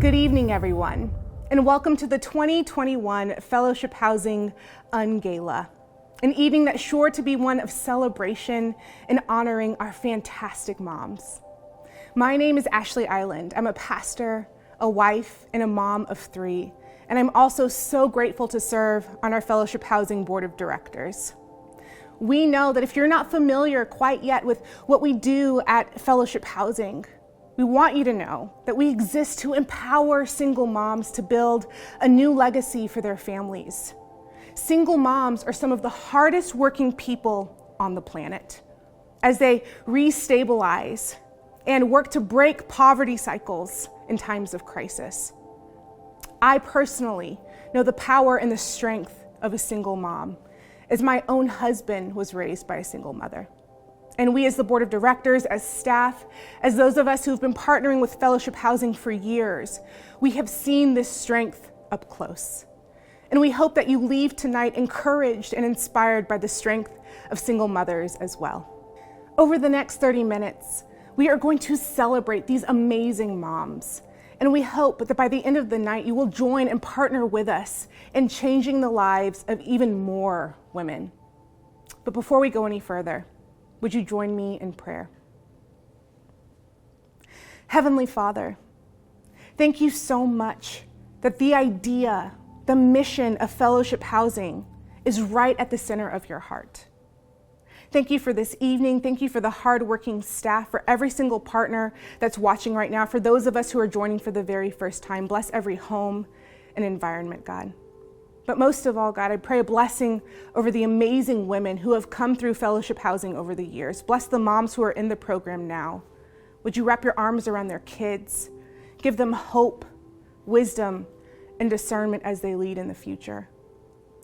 Good evening, everyone, and welcome to the 2021 Fellowship Housing Gala, an evening that's sure to be one of celebration and honoring our fantastic moms. My name is Ashley Island. I'm a pastor, a wife, and a mom of 3, and I'm also so grateful to serve on our Fellowship Housing Board of Directors. We know that if you're not familiar quite yet with what we do at Fellowship Housing, we want you to know that we exist to empower single moms to build a new legacy for their families. Single moms are some of the hardest working people on the planet as they restabilize and work to break poverty cycles in times of crisis. I personally know the power and the strength of a single mom, as my own husband was raised by a single mother. And we as the board of directors, as staff, as those of us who've been partnering with Fellowship Housing for years, we have seen this strength up close. And we hope that you leave tonight encouraged and inspired by the strength of single mothers as well. Over the next 30 minutes, we are going to celebrate these amazing moms. And we hope that by the end of the night, you will join and partner with us in changing the lives of even more women. But before we go any further, would you join me in prayer? Heavenly Father, thank you so much that the idea, the mission of Fellowship Housing is right at the center of your heart. Thank you for this evening. Thank you for the hardworking staff, for every single partner that's watching right now, for those of us who are joining for the very first time. Bless every home and environment, God. But most of all, God, I pray a blessing over the amazing women who have come through Fellowship Housing over the years. Bless the moms who are in the program now. Would you wrap your arms around their kids? Give them hope, wisdom, and discernment as they lead in the future.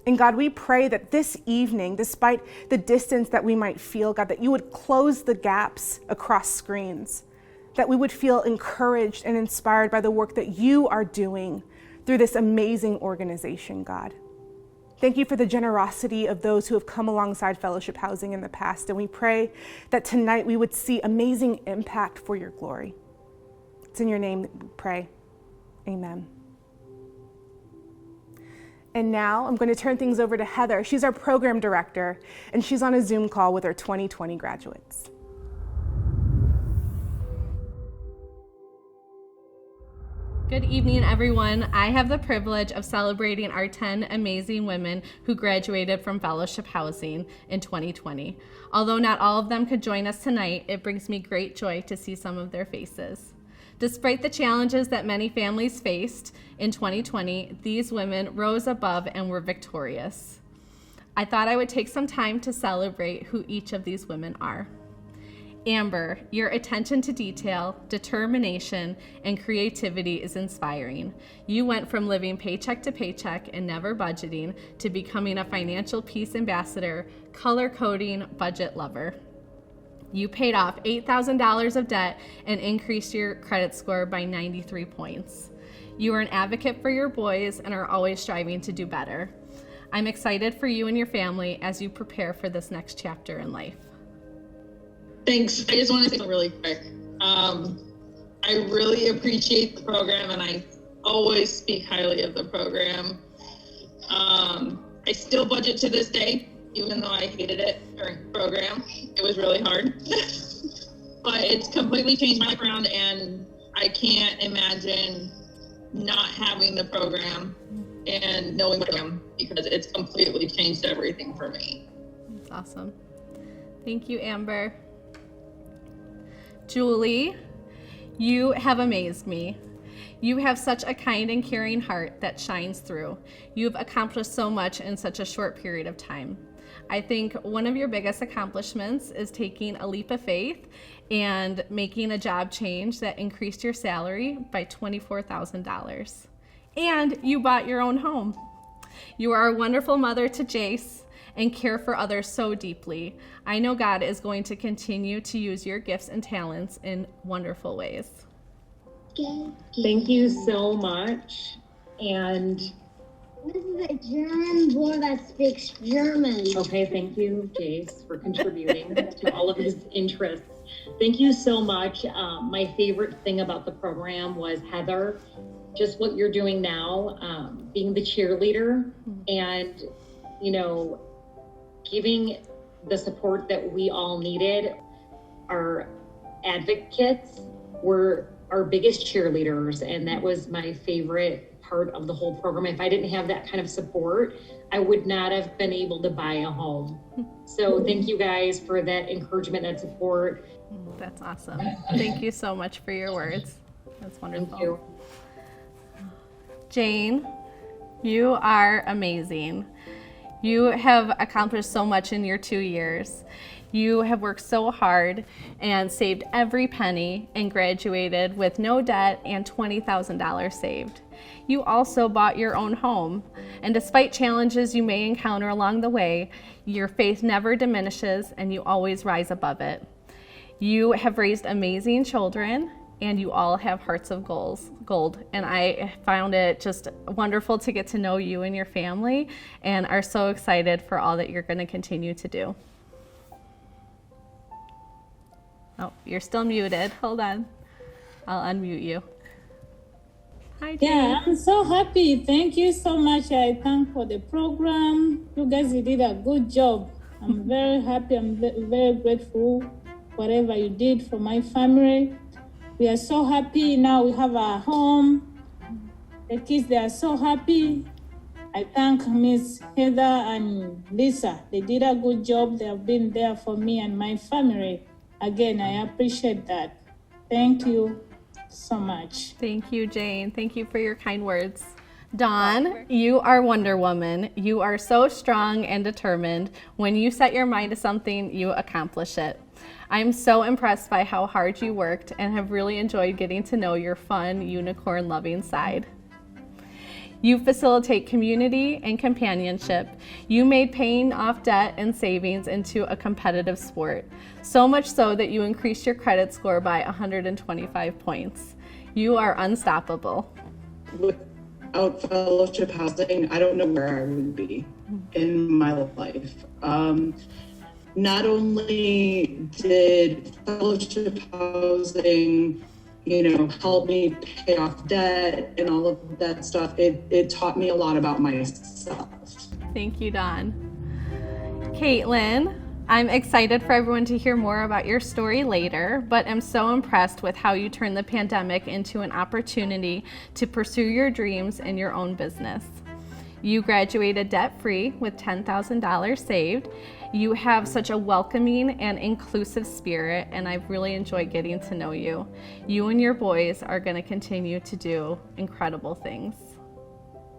And God, we pray that this evening, despite the distance that we might feel, God, that you would close the gaps across screens, that we would feel encouraged and inspired by the work that you are doing through this amazing organization, God. Thank you for the generosity of those who have come alongside Fellowship Housing in the past, and we pray that tonight we would see amazing impact for your glory. It's in your name that we pray. Amen. And now I'm going to turn things over to Heather. She's our program director, and she's on a Zoom call with our 2020 graduates. Good evening, everyone. I have the privilege of celebrating our 10 amazing women who graduated from Fellowship Housing in 2020. Although not all of them could join us tonight, it brings me great joy to see some of their faces. Despite the challenges that many families faced in 2020, these women rose above and were victorious. I thought I would take some time to celebrate who each of these women are. Amber, your attention to detail, determination, and creativity is inspiring. You went from living paycheck to paycheck and never budgeting to becoming a financial peace ambassador, color coding, budget lover. You paid off $8,000 of debt and increased your credit score by 93 points. You are an advocate for your boys and are always striving to do better. I'm excited for you and your family as you prepare for this next chapter in life. Thanks. I just want to say something really quick. I really appreciate the program, and I always speak highly of the program. I still budget to this day, even though I hated it during the program. It was really hard. But it's completely changed my life around, and I can't imagine not having the program and knowing what I am, because it's completely changed everything for me. That's awesome. Thank you, Amber. Julie, you have amazed me. You have such a kind and caring heart that shines through. You've accomplished so much in such a short period of time. I think one of your biggest accomplishments is taking a leap of faith and making a job change that increased your salary by $24,000. And you bought your own home. You are a wonderful mother to Jace and care for others so deeply. I know God is going to continue to use your gifts and talents in wonderful ways. Thank you so much. And this is a German boy that speaks German. okay, thank you, Jace, for contributing to all of his interests. Thank you so much. My favorite thing about the program was Heather just what you're doing now, being the cheerleader and, giving the support that we all needed. Our advocates were our biggest cheerleaders, and that was my favorite part of the whole program. If I didn't have that kind of support, I would not have been able to buy a home. So thank you guys for that encouragement and support. That's awesome. Thank you so much for your words. That's wonderful. Thank you. Jane, you are amazing. You have accomplished so much in your 2 years. You have worked so hard and saved every penny and graduated with no debt and $20,000 saved. You also bought your own home, and despite challenges you may encounter along the way, your faith never diminishes and you always rise above it. You have raised amazing children, and you all have hearts of gold. And I found it just wonderful to get to know you and your family, and are so excited for all that you're going to continue to do. Oh, you're still muted. Hold on. I'll unmute you. Hi, Jane. Yeah, I'm so happy. Thank you so much. I thank for the program. You guys did a good job. I'm very happy. I'm very grateful whatever you did for my family. We are so happy now. We have a home. The kids, they are so happy. I thank Miss Heather and Lisa. They did a good job. They have been there for me and my family. Again, I appreciate that. Thank you so much. Thank you, Jane. Thank you for your kind words. Dawn, you are Wonder Woman. You are so strong and determined. When you set your mind to something, you accomplish it. I'm so impressed by how hard you worked and have really enjoyed getting to know your fun, unicorn-loving side. You facilitate community and companionship. You made paying off debt and savings into a competitive sport, so much so that you increased your credit score by 125 points. You are unstoppable. Without fellowship housing, I don't know where I would be in my life. Not only did fellowship housing, help me pay off debt and all of that stuff, it taught me a lot about myself. Thank you, Dawn. Caitlin, I'm excited for everyone to hear more about your story later, but I'm so impressed with how you turned the pandemic into an opportunity to pursue your dreams in your own business. You graduated debt-free with $10,000 saved. You have such a welcoming and inclusive spirit, and I've really enjoyed getting to know you. You and your boys are going to continue to do incredible things.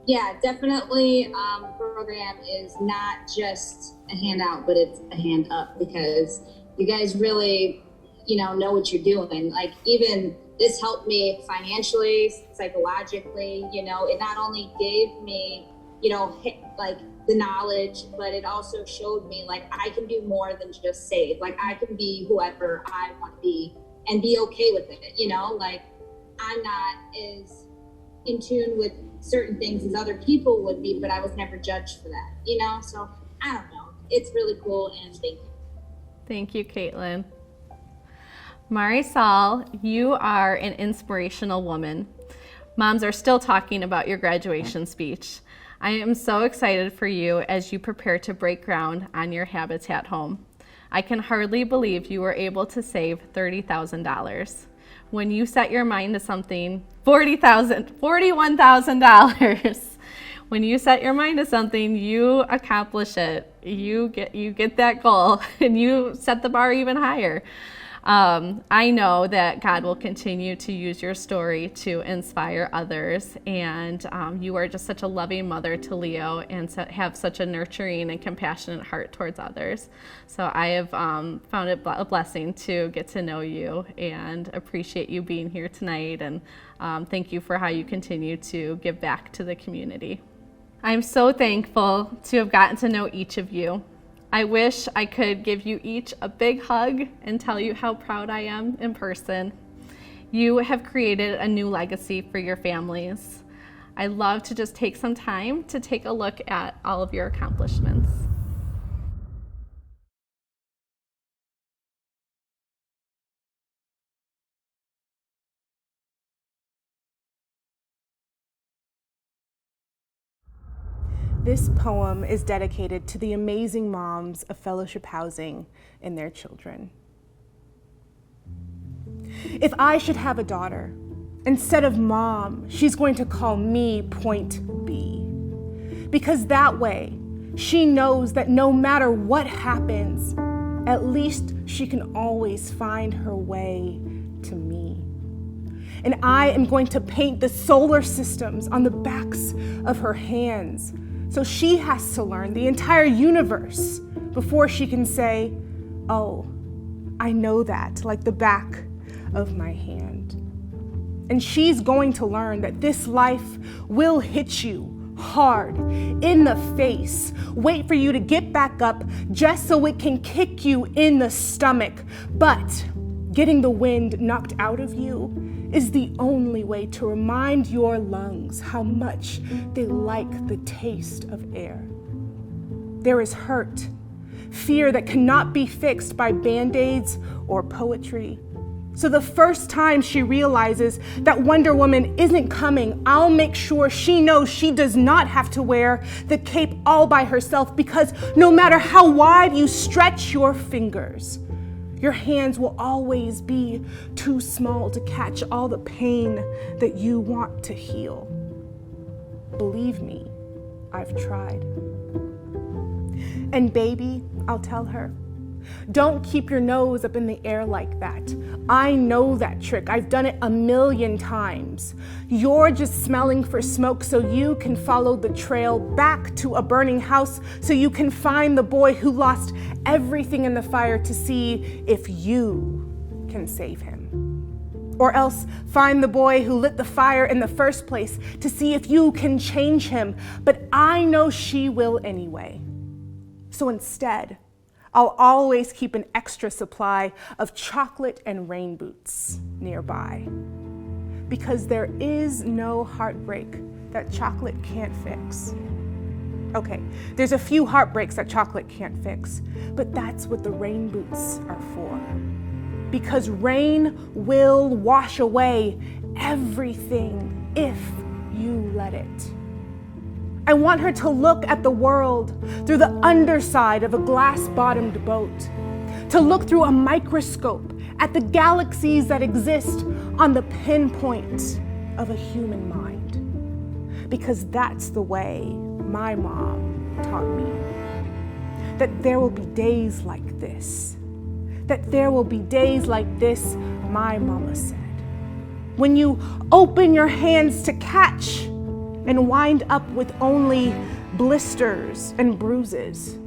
Yeah, definitely. The program is not just a handout, but it's a hand up, because you guys really, know what you're doing. Like, even this helped me financially, psychologically. It not only gave me, like the knowledge, but it also showed me like I can do more than just save. Like, I can be whoever I want to be and be okay with it. Like, I'm not as in tune with certain things as other people would be, but I was never judged for that, so I don't know. It's really cool, and thank you. Thank you, Caitlin. Marisol, you are an inspirational woman. Moms are still talking about your graduation speech. I am so excited for you as you prepare to break ground on your Habitat home. I can hardly believe you were able to save $30,000. When you set your mind to something, $41,000. When you set your mind to something, you accomplish it. You get that goal, and you set the bar even higher. I know that God will continue to use your story to inspire others, and you are just such a loving mother to Leo, and have such a nurturing and compassionate heart towards others. So I have found it a blessing to get to know you and appreciate you being here tonight, and thank you for how you continue to give back to the community. I'm so thankful to have gotten to know each of you. I wish I could give you each a big hug and tell you how proud I am in person. You have created a new legacy for your families. I love to just take some time to take a look at all of your accomplishments. This poem is dedicated to the amazing moms of Fellowship Housing and their children. If I should have a daughter, instead of mom, she's going to call me Point B. Because that way, she knows that no matter what happens, at least she can always find her way to me. And I am going to paint the solar systems on the backs of her hands, so she has to learn the entire universe before she can say, oh, I know that like the back of my hand. And she's going to learn that this life will hit you hard in the face, wait for you to get back up just so it can kick you in the stomach. But getting the wind knocked out of you is the only way to remind your lungs how much they like the taste of air. There is hurt, fear that cannot be fixed by Band-Aids or poetry. So the first time she realizes that Wonder Woman isn't coming, I'll make sure she knows she does not have to wear the cape all by herself, because no matter how wide you stretch your fingers, your hands will always be too small to catch all the pain that you want to heal. Believe me, I've tried. And baby, I'll tell her, don't keep your nose up in the air like that. I know that trick. I've done it 1,000,000 times. You're just smelling for smoke so you can follow the trail back to a burning house so you can find the boy who lost everything in the fire to see if you can save him. Or else find the boy who lit the fire in the first place to see if you can change him. But I know she will anyway. So instead, I'll always keep an extra supply of chocolate and rain boots nearby, because there is no heartbreak that chocolate can't fix. Okay, there's a few heartbreaks that chocolate can't fix, but that's what the rain boots are for. Because rain will wash away everything if you let it. I want her to look at the world through the underside of a glass-bottomed boat, to look through a microscope at the galaxies that exist on the pinpoint of a human mind. Because that's the way my mom taught me. That there will be days like this. That there will be days like this, my mama said. When you open your hands to catch and wind up with only blisters and bruises.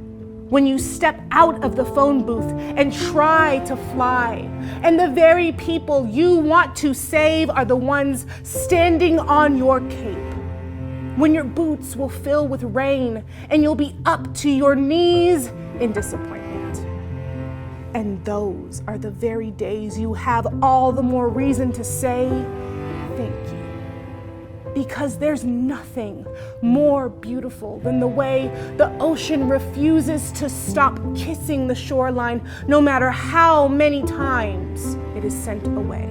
When you step out of the phone booth and try to fly, and the very people you want to save are the ones standing on your cape. When your boots will fill with rain and you'll be up to your knees in disappointment. And those are the very days you have all the more reason to say thank you. Because there's nothing more beautiful than the way the ocean refuses to stop kissing the shoreline, no matter how many times it is sent away.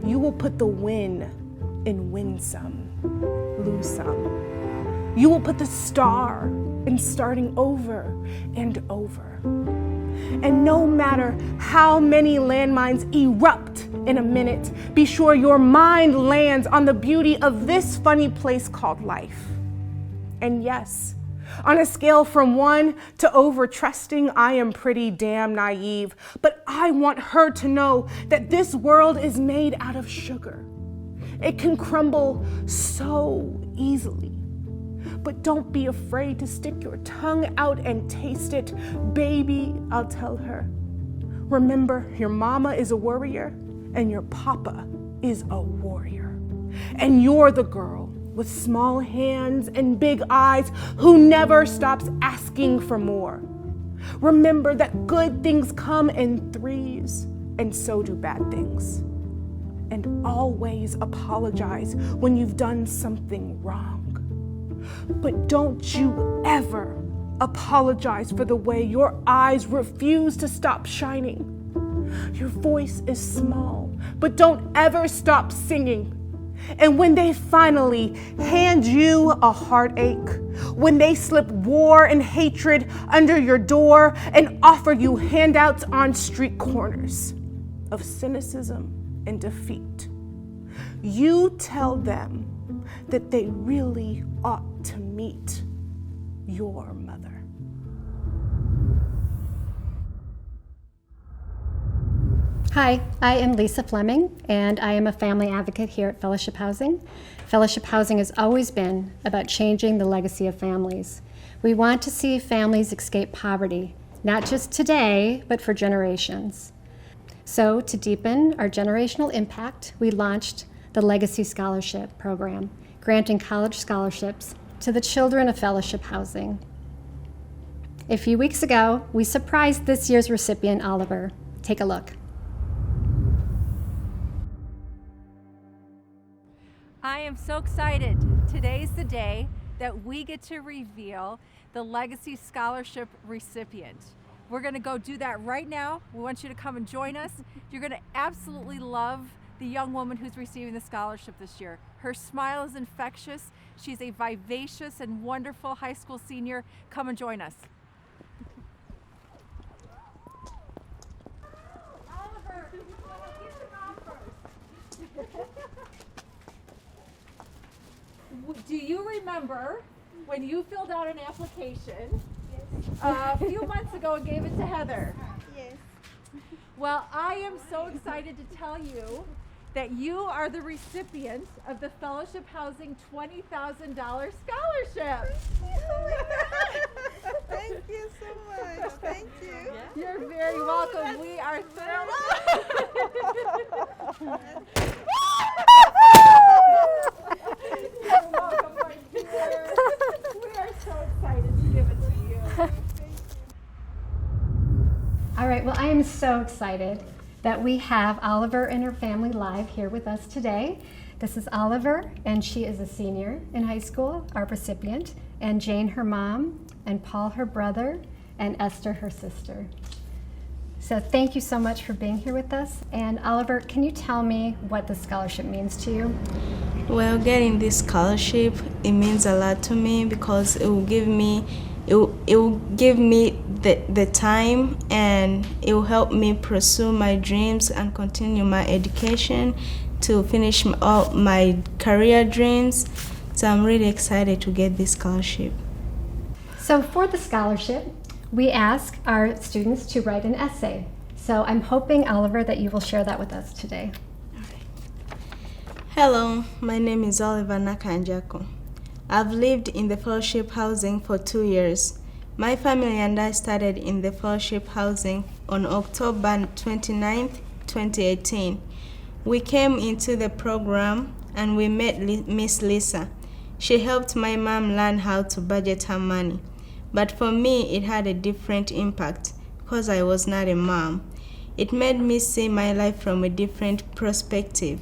You will put the win in win some, lose some. You will put the star in starting over and over. And no matter how many landmines erupt in a minute, be sure your mind lands on the beauty of this funny place called life. And yes, on a scale from 1 to over trusting, I am pretty damn naive, but I want her to know that this world is made out of sugar. It can crumble so easily. But don't be afraid to stick your tongue out and taste it. Baby, I'll tell her. Remember, your mama is a worrier and your papa is a warrior. And you're the girl with small hands and big eyes who never stops asking for more. Remember that good things come in threes, and so do bad things. And always apologize when you've done something wrong. But don't you ever apologize for the way your eyes refuse to stop shining. Your voice is small, but don't ever stop singing. And when they finally hand you a heartache, when they slip war and hatred under your door and offer you handouts on street corners of cynicism and defeat, you tell them that they really ought to meet your mother. Hi, I am Lisa Fleming, and I am a family advocate here at Fellowship Housing. Fellowship Housing has always been about changing the legacy of families. We want to see families escape poverty, not just today, but for generations. So, to deepen our generational impact, we launched the Legacy Scholarship Program, granting college scholarships to the children of Fellowship Housing. A few weeks ago, we surprised this year's recipient, Oliver. Take a look. I am so excited. Today's the day that we get to reveal the Legacy Scholarship recipient. We're going to go do that right now. We want you to come and join us. You're going to absolutely love the young woman who's receiving the scholarship this year. Her smile is infectious. She's a vivacious and wonderful high school senior. Come and join us. Oliver, get the dog first. Do you remember when you filled out an application a few months ago and gave it to Heather? Yes. Well, I am so excited to tell you that you are the recipient of the Fellowship Housing $20,000 scholarship. Thank you so much. Thank you. You're very welcome. We are thrilled. You're welcome, my dear. We are so excited to give it to you. All right, well, I am so excited that we have Oliver and her family live here with us today. This is Oliver, and she is a senior in high school, our recipient, and Jane, her mom, and Paul, her brother, and Esther, her sister. So thank you so much for being here with us. And Oliver, can you tell me what the scholarship means to you? Well, getting this scholarship, it means a lot to me because it will give me the time, and it will help me pursue my dreams and continue my education to finish all my career dreams. So I'm really excited to get this scholarship. So for the scholarship, we ask our students to write an essay. So I'm hoping, Oliver, that you will share that with us today. Hello, my name is Oliver Nakanjako. I've lived in the Fellowship Housing for 2 years. My family and I started in the Fellowship Housing on October 29th, 2018. We came into the program and we met Miss Lisa. She helped my mom learn how to budget her money. But for me, it had a different impact because I was not a mom. It made me see my life from a different perspective.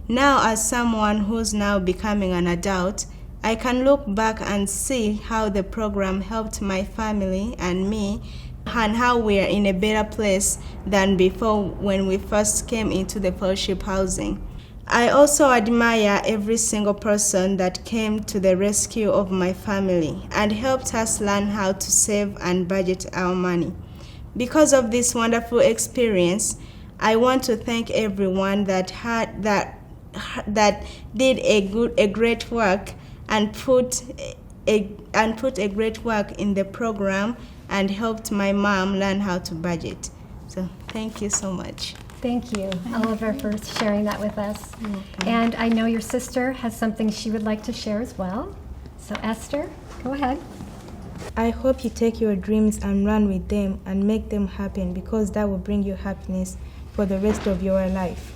Now, as someone who's now becoming an adult, I can look back and see how the program helped my family and me, and how we are in a better place than before when we first came into the Fellowship Housing. I also admire every single person that came to the rescue of my family and helped us learn how to save and budget our money. Because of this wonderful experience, I want to thank everyone that did a great work and put a great work in the program and helped my mom learn how to budget. So thank you so much. Thank you, Oliver, for sharing that with us. And I know your sister has something she would like to share as well. So Esther, go ahead. I hope you take your dreams and run with them and make them happen, because that will bring you happiness for the rest of your life.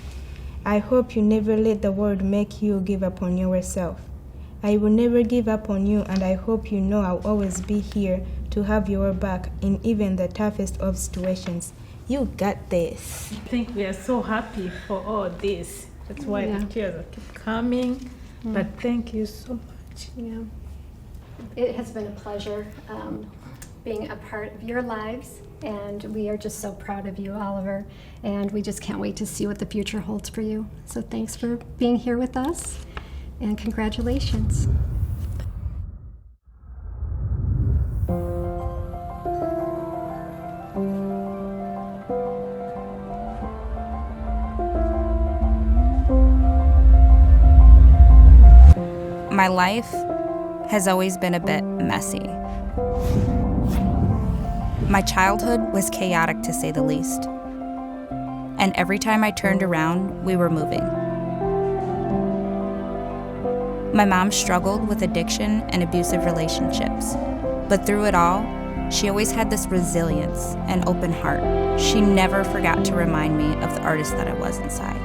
I hope you never let the world make you give up on yourself. I will never give up on you, and I hope you know I'll always be here to have your back in even the toughest of situations. You got this. I think we are so happy for all this. That's why the tears keep coming. But thank you so much. Yeah. It has been a pleasure being a part of your lives, and we are just so proud of you, Oliver, and we just can't wait to see what the future holds for you. So thanks for being here with us. and congratulations. My life has always been a bit messy. My childhood was chaotic, to say the least. And every time I turned around, we were moving. My mom struggled with addiction and abusive relationships, but through it all, she always had this resilience and open heart. She never forgot to remind me of the artist that I was inside.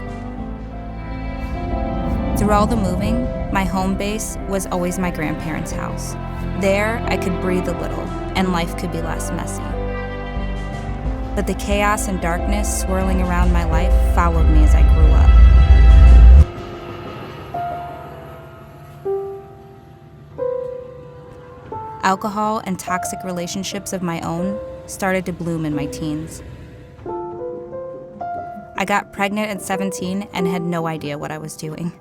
Through all the moving, my home base was always my grandparents' house. There, I could breathe a little, and life could be less messy. But the chaos and darkness swirling around my life followed me as I grew up. Alcohol and toxic relationships of my own started to bloom in my teens. I got pregnant at 17 and had no idea what I was doing.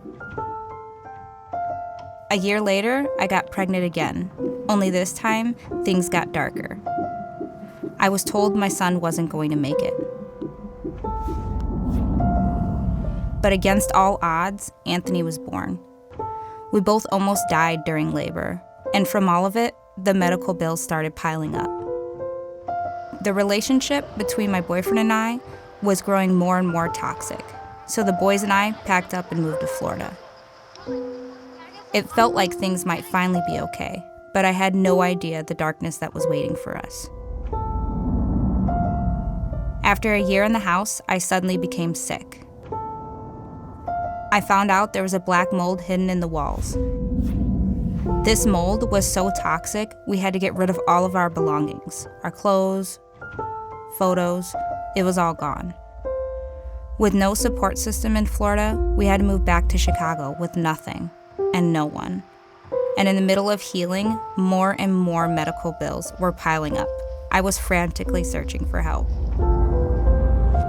A year later, I got pregnant again, only this time, things got darker. I was told my son wasn't going to make it. But against all odds, Anthony was born. We both almost died during labor, and from all of it, the medical bills started piling up. The relationship between my boyfriend and I was growing more and more toxic, so the boys and I packed up and moved to Florida. It felt like things might finally be okay, but I had no idea the darkness that was waiting for us. After a year in the house, I suddenly became sick. I found out there was a black mold hidden in the walls. This mold was so toxic, we had to get rid of all of our belongings, our clothes, photos, it was all gone. With no support system in Florida, we had to move back to Chicago with nothing and no one. And in the middle of healing, more and more medical bills were piling up. I was frantically searching for help.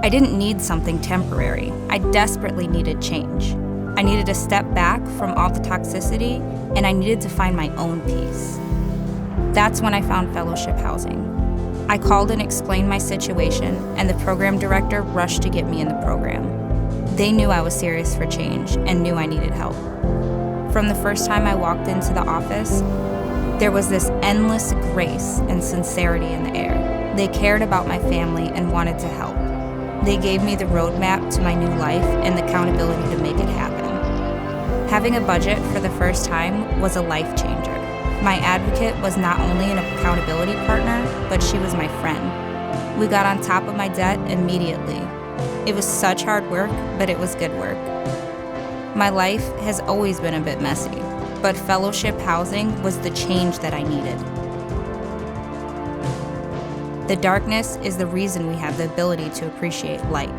I didn't need something temporary. I desperately needed change. I needed to step back from all the toxicity, and I needed to find my own peace. That's when I found fellowship housing. I called and explained my situation, and the program director rushed to get me in the program. They knew I was serious for change and knew I needed help. From the first time I walked into the office, there was this endless grace and sincerity in the air. They cared about my family and wanted to help. They gave me the roadmap to my new life and the accountability to make it happen. Having a budget for the first time was a life changer. My advocate was not only an accountability partner, but she was my friend. We got on top of my debt immediately. It was such hard work, but it was good work. My life has always been a bit messy, but fellowship housing was the change that I needed. The darkness is the reason we have the ability to appreciate light.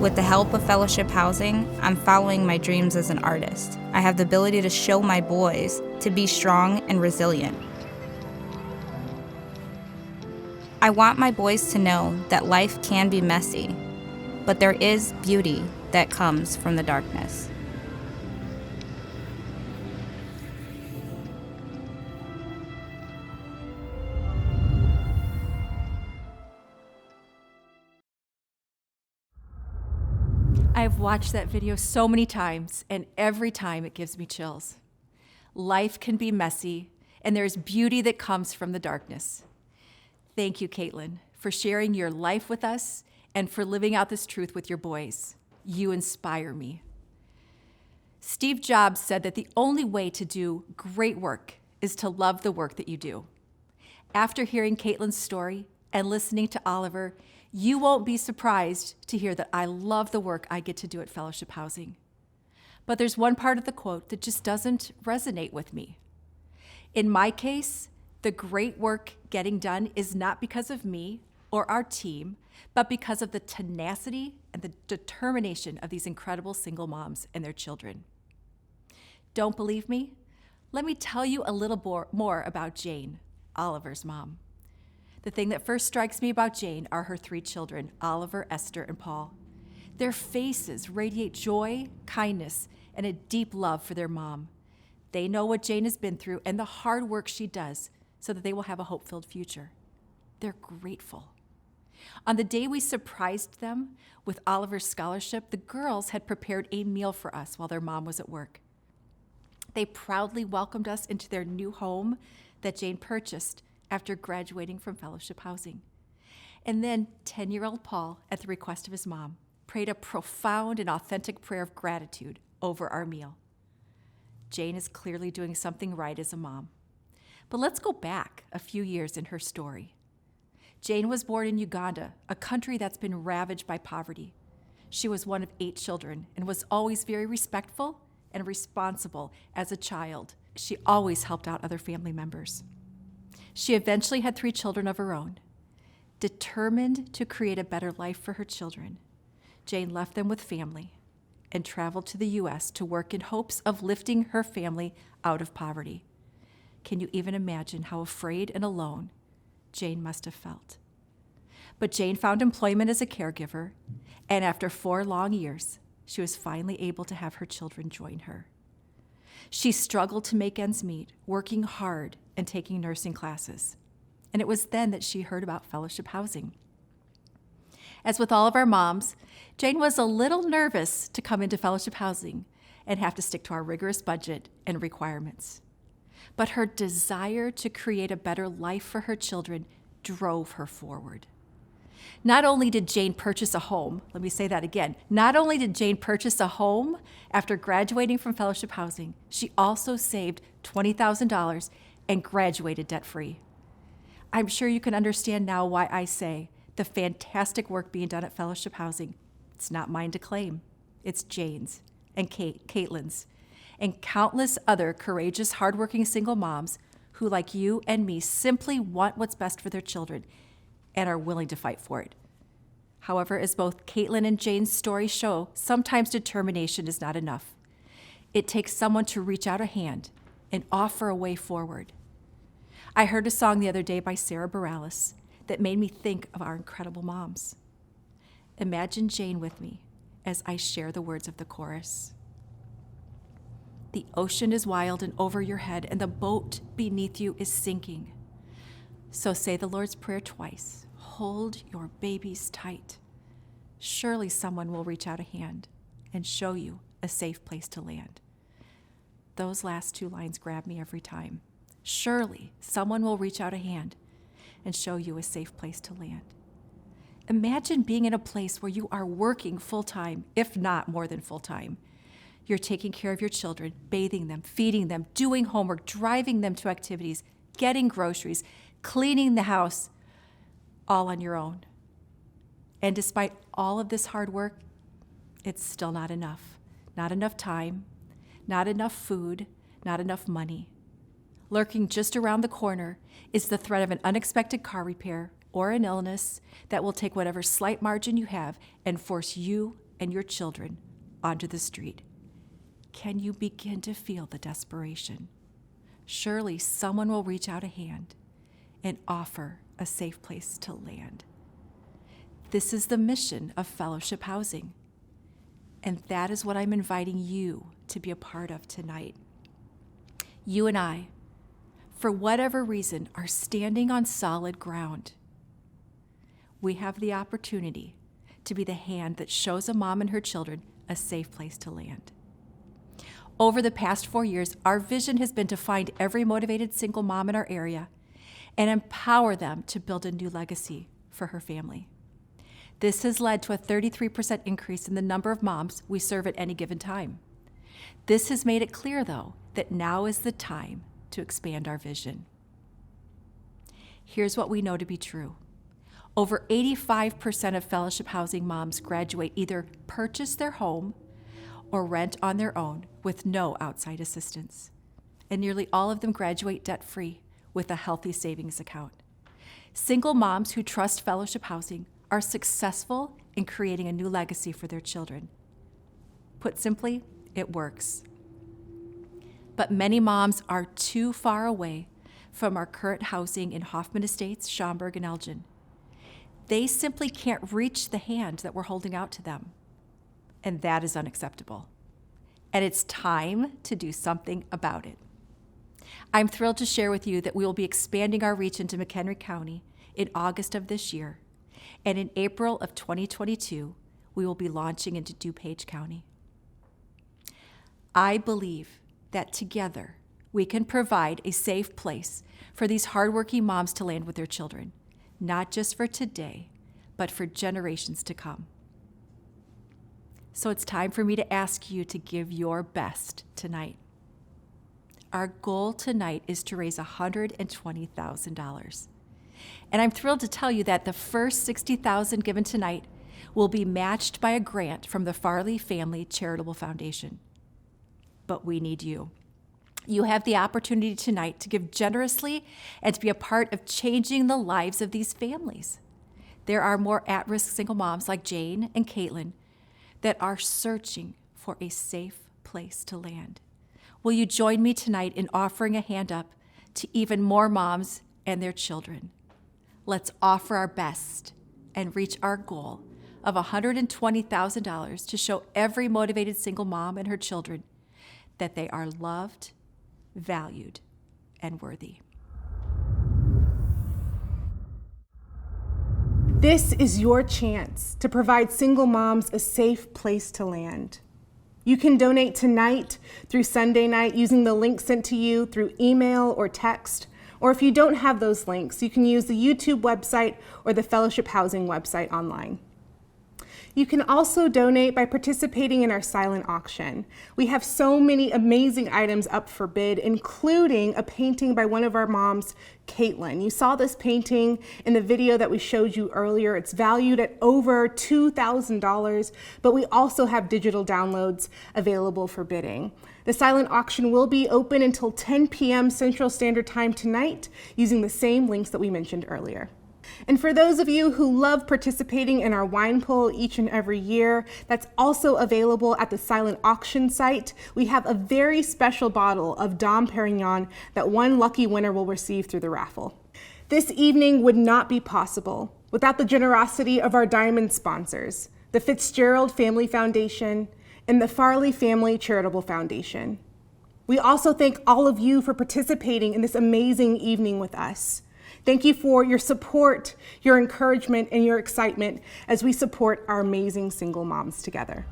With the help of fellowship housing, I'm following my dreams as an artist. I have the ability to show my boys to be strong and resilient. I want my boys to know that life can be messy, but there is beauty that comes from the darkness. I've watched that video so many times, and every time it gives me chills. Life can be messy, and there's beauty that comes from the darkness. Thank you, Caitlin, for sharing your life with us and for living out this truth with your boys. You inspire me. Steve Jobs said that the only way to do great work is to love the work that you do. After hearing Caitlin's story and listening to Oliver, you won't be surprised to hear that I love the work I get to do at Fellowship Housing. But there's one part of the quote that just doesn't resonate with me. In my case, the great work getting done is not because of me or our team, but because of the tenacity and the determination of these incredible single moms and their children. Don't believe me? Let me tell you a little more about Jane, Oliver's mom. The thing that first strikes me about Jane are her 3 children, Oliver, Esther, and Paul. Their faces radiate joy, kindness, and a deep love for their mom. They know what Jane has been through and the hard work she does so that they will have a hope-filled future. They're grateful. On the day we surprised them with Oliver's scholarship, the girls had prepared a meal for us while their mom was at work. They proudly welcomed us into their new home that Jane purchased after graduating from fellowship housing. And then 10-year-old Paul, at the request of his mom, prayed a profound and authentic prayer of gratitude over our meal. Jane is clearly doing something right as a mom. But let's go back a few years in her story. Jane was born in Uganda, a country that's been ravaged by poverty. She was one of 8 children and was always very respectful and responsible as a child. She always helped out other family members. She eventually had 3 children of her own. Determined to create a better life for her children, Jane left them with family and traveled to the U.S. to work in hopes of lifting her family out of poverty. Can you even imagine how afraid and alone Jane must have felt? But Jane found employment as a caregiver, and after 4 long years, she was finally able to have her children join her. She struggled to make ends meet, working hard and taking nursing classes. And it was then that she heard about fellowship housing. As with all of our moms, Jane was a little nervous to come into fellowship housing and have to stick to our rigorous budget and requirements. But her desire to create a better life for her children drove her forward. Not only did Jane purchase a home, let me say that again, not only did Jane purchase a home after graduating from fellowship housing, she also saved $20,000 and graduated debt-free. I'm sure you can understand now why I say the fantastic work being done at fellowship housing, it's not mine to claim. It's Jane's and Caitlin's and countless other courageous, hardworking single moms who, like you and me, simply want what's best for their children and are willing to fight for it. However, as both Caitlin and Jane's stories show, sometimes determination is not enough. It takes someone to reach out a hand and offer a way forward. I heard a song the other day by Sarah Bareilles that made me think of our incredible moms. Imagine Jane with me as I share the words of the chorus. The ocean is wild and over your head, and the boat beneath you is sinking. So say the Lord's Prayer twice. Hold your babies tight. Surely someone will reach out a hand and show you a safe place to land. Those last 2 lines grab me every time. Surely someone will reach out a hand and show you a safe place to land. Imagine being in a place where you are working full-time, if not more than full-time. You're taking care of your children, bathing them, feeding them, doing homework, driving them to activities, getting groceries, cleaning the house, all on your own. And despite all of this hard work, it's still not enough. Not enough time, not enough food, not enough money. Lurking just around the corner is the threat of an unexpected car repair or an illness that will take whatever slight margin you have and force you and your children onto the street. Can you begin to feel the desperation? Surely someone will reach out a hand and offer a safe place to land. This is the mission of fellowship housing, and that is what I'm inviting you to be a part of tonight. You and I, for whatever reason, are standing on solid ground. We have the opportunity to be the hand that shows a mom and her children a safe place to land. Over the past 4 years, our vision has been to find every motivated single mom in our area and empower them to build a new legacy for her family. This has led to a 33% increase in the number of moms we serve at any given time. This has made it clear, though, that now is the time to expand our vision. Here's what we know to be true. Over 85% of fellowship housing moms graduate either purchase their home or rent on their own with no outside assistance. And nearly all of them graduate debt-free with a healthy savings account. Single moms who trust fellowship housing are successful in creating a new legacy for their children. Put simply, it works. But many moms are too far away from our current housing in Hoffman Estates, Schaumburg, and Elgin. They simply can't reach the hand that we're holding out to them. and that is unacceptable. And it's time to do something about it. I'm thrilled to share with you that we will be expanding our reach into McHenry County in August of this year, and in April of 2022, we will be launching into DuPage County. I believe that together we can provide a safe place for these hardworking moms to land with their children, not just for today, but for generations to come. So it's time for me to ask you to give your best tonight. Our goal tonight is to raise $120,000. And I'm thrilled to tell you that the first $60,000 given tonight will be matched by a grant from the Farley Family Charitable Foundation. But we need you. You have the opportunity tonight to give generously and to be a part of changing the lives of these families. There are more at-risk single moms like Jane and Caitlin that are searching for a safe place to land. Will you join me tonight in offering a hand up to even more moms and their children? Let's offer our best and reach our goal of $120,000 to show every motivated single mom and her children that they are loved, valued, and worthy. This is your chance to provide single moms a safe place to land. You can donate tonight through Sunday night using the link sent to you through email or text. Or if you don't have those links, you can use the YouTube website or the Fellowship Housing website online. You can also donate by participating in our silent auction. We have so many amazing items up for bid, including a painting by one of our moms, Caitlin. You saw this painting in the video that we showed you earlier. It's valued at over $2,000, but we also have digital downloads available for bidding. The silent auction will be open until 10 p.m. Central Standard Time tonight using the same links that we mentioned earlier. And for those of you who love participating in our wine poll each and every year, that's also available at the silent auction site. We have a very special bottle of Dom Perignon that one lucky winner will receive through the raffle. This evening would not be possible without the generosity of our diamond sponsors, the Fitzgerald Family Foundation and the Farley Family Charitable Foundation. We also thank all of you for participating in this amazing evening with us. Thank you for your support, your encouragement, and your excitement as we support our amazing single moms together.